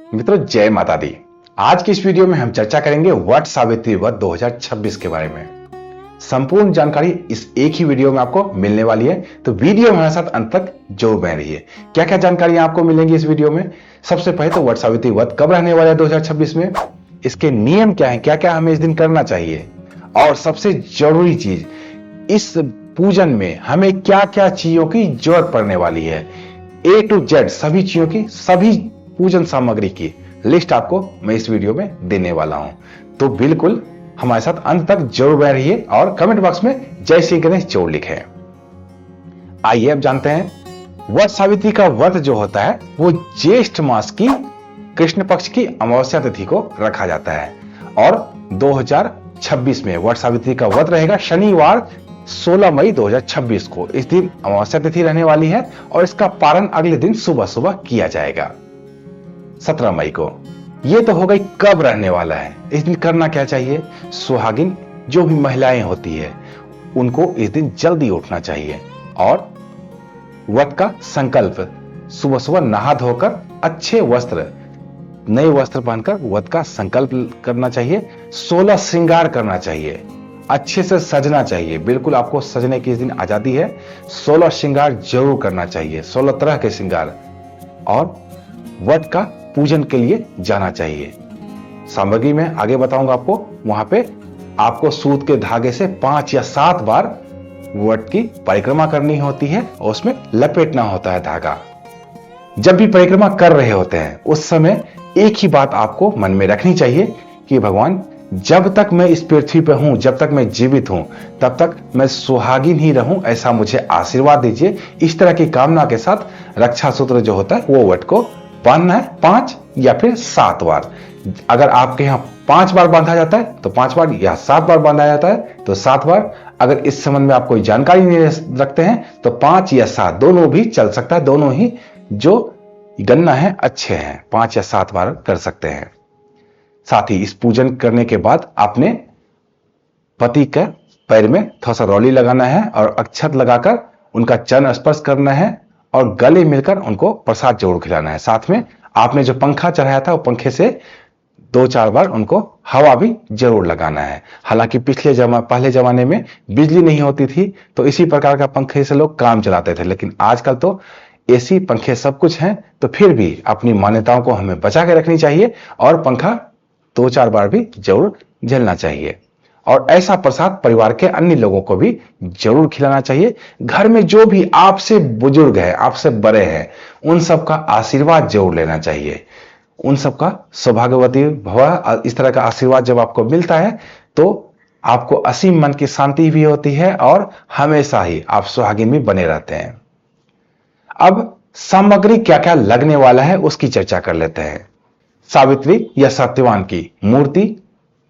मित्रों, जय माता दी। आज की इस वीडियो में हम चर्चा करेंगे वट सावित्री व्रत 2026 के बारे में। संपूर्ण जानकारी इस एक ही वीडियो में आपको मिलने वाली है, तो वीडियो हमारे साथ अंत तक जरूर बने रहिए। क्या क्या जानकारी आपको मिलेंगी इस वीडियो में? सबसे पहले तो वट सावित्री व्रत कब रहने वाला है 2026 में, इसके नियम क्या है, क्या क्या हमें इस दिन करना चाहिए, और सबसे जरूरी चीज, इस पूजन में हमें क्या क्या चीजों की जरूरत पड़ने वाली है। A to Z सभी चीजों की, सभी पूजन सामग्री की लिस्ट आपको मैं इस वीडियो में देने वाला हूं, तो बिल्कुल हमारे साथ अंत तक जरूर बने रहिए और कमेंट बॉक्स में जय श्री गणेश जरूर लिखें। आइए अब जानते हैं, वट सावित्री का व्रत जो होता है वो ज्येष्ठ मास की कृष्ण पक्ष की अमावस्या तिथि को रखा जाता है, और 2026 में वट सावित्री का व्रत रहेगा शनिवार 16 मई 2026 को। इस दिन अमावस्या तिथि रहने वाली है और इसका पारण अगले दिन सुबह सुबह किया जाएगा 17 मई को। यह तो हो गई कब रहने वाला है। इस दिन करना क्या चाहिए? सुहागिन जो भी महिलाएं होती है उनको इस दिन जल्दी उठना चाहिए और व्रत का संकल्प सुबह सुबह नहा धोकर अच्छे वस्त्र, नए वस्त्र पहनकर व्रत का संकल्प करना चाहिए। 16 श्रृंगार करना चाहिए, अच्छे से सजना चाहिए। बिल्कुल आपको सजने की इस दिन आजादी है। 16 श्रृंगार जरूर करना चाहिए, 16 तरह के श्रृंगार, और व्रत का पूजन के लिए जाना चाहिए। सामग्री में आगे बताऊंगा आपको। वहां पे आपको सूत के धागे से 5 या 7 बार व्रत की परिक्रमा करनी होती है और उसमें लपेटना होता है धागा। जब भी परिक्रमा कर रहे होते हैं उस समय एक ही बात आपको मन में रखनी चाहिए कि भगवान, जब तक मैं इस पृथ्वी पर हूं, जब तक मैं जीवित हूं, तब तक मैं सुहागिन ही रहूं, ऐसा मुझे आशीर्वाद दीजिए। इस तरह की कामना के साथ रक्षा सूत्र जो होता है वो व्रत को बांधना है 5 या फिर 7 बार। अगर आपके यहां 5 बार बांधा जाता है तो 5 बार, या 7 बार बांधा जाता है तो 7 बार। अगर इस संबंध में आप कोई जानकारी नहीं रखते हैं तो 5 या 7 दोनों भी चल सकता है। दोनों ही जो गणना है अच्छे हैं, 5 या 7 बार कर सकते हैं। साथ ही इस पूजन करने के बाद आपने पति के पैर में थोड़ा सा रौली लगाना है और अक्षत लगाकर उनका चरण स्पर्श करना है और गले मिलकर उनको प्रसाद जरूर खिलाना है। साथ में आपने जो पंखा चढ़ाया था वो पंखे से 2-4 बार उनको हवा भी जरूर लगाना है। हालांकि पहले जमाने में बिजली नहीं होती थी तो इसी प्रकार का पंखे से लोग काम चलाते थे, लेकिन आजकल तो एसी पंखे सब कुछ हैं, तो फिर भी अपनी मान्यताओं को हमें बचा के रखनी चाहिए और पंखा 2-4 बार भी जरूर झेलना चाहिए। और ऐसा प्रसाद परिवार के अन्य लोगों को भी जरूर खिलाना चाहिए। घर में जो भी आपसे बुजुर्ग है, आपसे बड़े हैं, उन सबका आशीर्वाद जरूर लेना चाहिए। उन सबका सौभाग्यवती भव, इस तरह का आशीर्वाद जब आपको मिलता है तो आपको असीम मन की शांति भी होती है और हमेशा ही आप सुहागिन भी बने रहते हैं। अब सामग्री क्या क्या लगने वाला है उसकी चर्चा कर लेते हैं। सावित्री या सत्यवान की मूर्ति,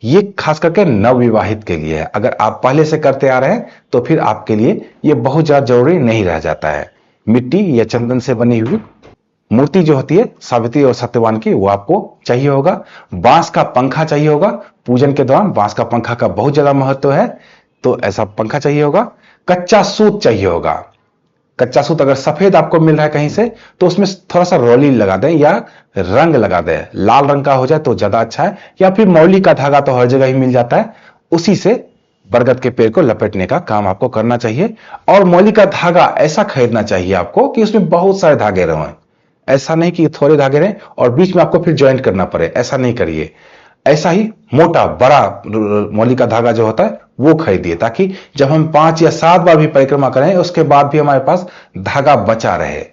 ये खास करके नवविवाहित के लिए है। अगर आप पहले से करते आ रहे हैं तो फिर आपके लिए ये बहुत ज्यादा जरूरी नहीं रह जाता है। मिट्टी या चंदन से बनी हुई मूर्ति जो होती है सावित्री और सत्यवान की, वो आपको चाहिए होगा। बांस का पंखा चाहिए होगा। पूजन के दौरान बांस का पंखा का बहुत ज्यादा महत्व है, तो ऐसा पंखा चाहिए होगा। कच्चा सूत चाहिए होगा। कच्चा सूत अगर सफेद आपको मिल रहा है कहीं से तो उसमें थोड़ा सा रोली लगा दें या रंग लगा दें। लाल रंग का हो जाए तो ज्यादा अच्छा है, या फिर मौली का धागा तो हर जगह ही मिल जाता है, उसी से बरगद के पेड़ को लपेटने का काम आपको करना चाहिए। और मौली का धागा ऐसा खरीदना चाहिए आपको कि उसमें बहुत सारे धागे रहें। ऐसा नहीं कि थोड़े धागे रहें और बीच में आपको फिर ज्वाइंट करना पड़े, ऐसा नहीं करिए। ऐसा ही मोटा बड़ा मौली का धागा जो होता है वो खरीदिए, ताकि जब हम 5 या 7 बार भी परिक्रमा करें उसके बाद भी हमारे पास धागा बचा रहे।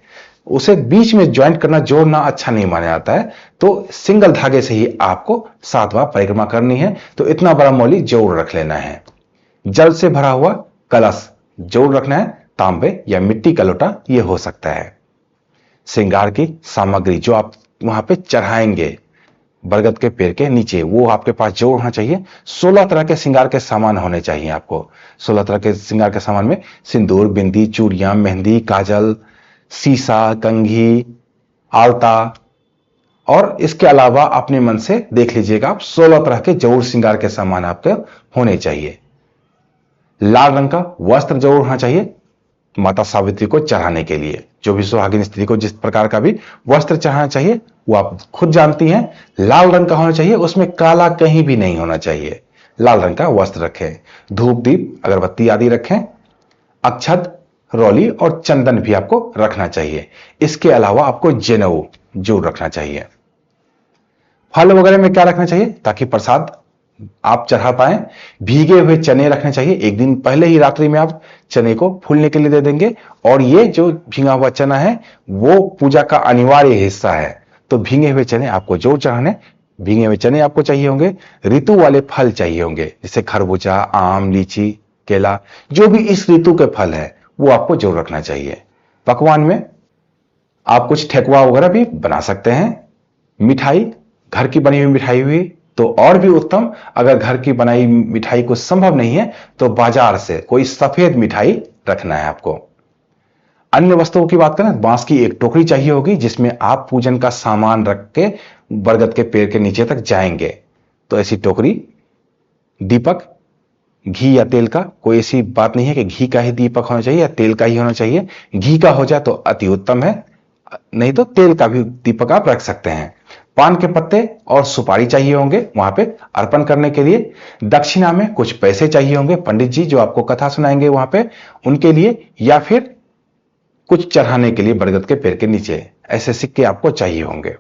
उसे बीच में ज्वाइंट करना, जोड़ना अच्छा नहीं माना जाता है, तो सिंगल धागे से ही आपको 7 बार परिक्रमा करनी है। तो इतना बड़ा मौली जरूर रख लेना है। जल से भरा हुआ कलश जरूर रखना है, तांबे या मिट्टी का लोटा यह हो सकता है। श्रृंगार की सामग्री जो आप वहां पे चढ़ाएंगे बरगद के पेड़ के नीचे, वो आपके पास जरूर होना चाहिए। 16 तरह के श्रृंगार के सामान होने चाहिए आपको। 16 तरह के श्रृंगार के सामान में सिंदूर, बिंदी, चूड़ियां, मेहंदी, काजल, सीसा, कंघी, आलता, और इसके अलावा अपने मन से देख लीजिएगा आप 16 तरह के जरूर श्रृंगार के सामान आपके होने चाहिए। लाल रंग का वस्त्र जरूर होना चाहिए। माता सावित्री को चढ़ाने के लिए। जो भी सुहागिन स्त्री को जिस प्रकार का भी वस्त्र चढ़ाना चाहिए वो आप खुद जानती हैं। लाल रंग का होना चाहिए, उसमें काला कहीं भी नहीं होना चाहिए। लाल रंग का वस्त्र रखें, धूप दीप अगरबत्ती आदि रखें, अक्षत, रौली और चंदन भी आपको रखना चाहिए। इसके अलावा आपको जनेऊ जरूर रखना चाहिए। फल वगैरह में क्या रखना चाहिए ताकि प्रसाद आप चढ़ा पाए? भीगे हुए चने रखने चाहिए। एक दिन पहले ही रात्रि में आप चने को फूलने के लिए दे देंगे, और ये जो भीगा हुआ चना है वो पूजा का अनिवार्य हिस्सा है, तो भीगे हुए चने आपको जरूर चढ़ाने। भीगे हुए चने आपको चाहिए होंगे। ऋतु वाले फल चाहिए होंगे, जैसे खरबूजा, आम, लीची, केला, जो भी इस ऋतु के फल है वो आपको जरूर रखना चाहिए। पकवान में आप कुछ ठेकुआ वगैरह भी बना सकते हैं। मिठाई, घर की बनी हुई मिठाई हुई तो और भी उत्तम। अगर घर की बनाई मिठाई को संभव नहीं है तो बाजार से कोई सफेद मिठाई रखना है आपको। अन्य वस्तुओं की बात करें, बांस की एक टोकरी चाहिए होगी जिसमें आप पूजन का सामान रख के बरगद के पेड़ के नीचे तक जाएंगे। तो ऐसी टोकरी, दीपक, घी या तेल का, कोई ऐसी बात नहीं है कि घी का ही दीपक होना चाहिए या तेल का ही होना चाहिए। घी का हो जाए तो अति उत्तम है, नहीं तो तेल का भी दीपक आप रख सकते हैं। पान के पत्ते और सुपारी चाहिए होंगे वहां पे अर्पण करने के लिए। दक्षिणा में कुछ पैसे चाहिए होंगे, पंडित जी जो आपको कथा सुनाएंगे वहां पे उनके लिए, या फिर कुछ चढ़ाने के लिए बरगद के पेड़ के नीचे ऐसे सिक्के आपको चाहिए होंगे।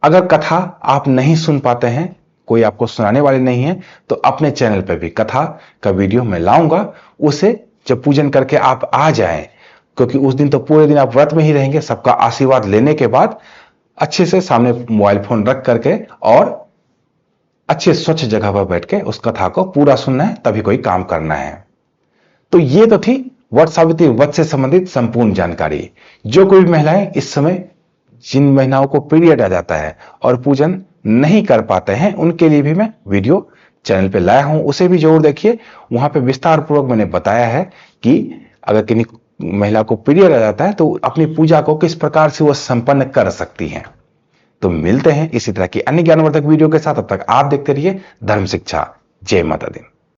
अगर कथा आप नहीं सुन पाते हैं, कोई आपको सुनाने वाले नहीं है, तो अपने चैनल पर भी कथा का वीडियो मैं लाऊंगा। उसे जब पूजन करके आप आ जाएं, क्योंकि उस दिन तो पूरे दिन आप व्रत में ही रहेंगे, सबका आशीर्वाद लेने के बाद अच्छे से सामने मोबाइल फोन रख करके और अच्छे स्वच्छ जगह पर बैठ के उस कथा को पूरा सुनना है, तभी कोई काम करना है। तो ये तो थी वट सावित्री व्रत से संबंधित संपूर्ण जानकारी। जो कोई महिलाएं इस समय, जिन महिलाओं को पीरियड आ जाता है और पूजन नहीं कर पाते हैं, उनके लिए भी मैं वीडियो चैनल पे लाया हूं, उसे भी जरूर देखिए। वहां पे विस्तार पूर्वक मैंने बताया है कि अगर किसी महिला को पीरियड आ जाता है तो अपनी पूजा को किस प्रकार से वो संपन्न कर सकती हैं। तो मिलते हैं इसी तरह की अन्य ज्ञानवर्धक वीडियो के साथ। तब तक आप देखते रहिए धर्म शिक्षा। जय माता दी।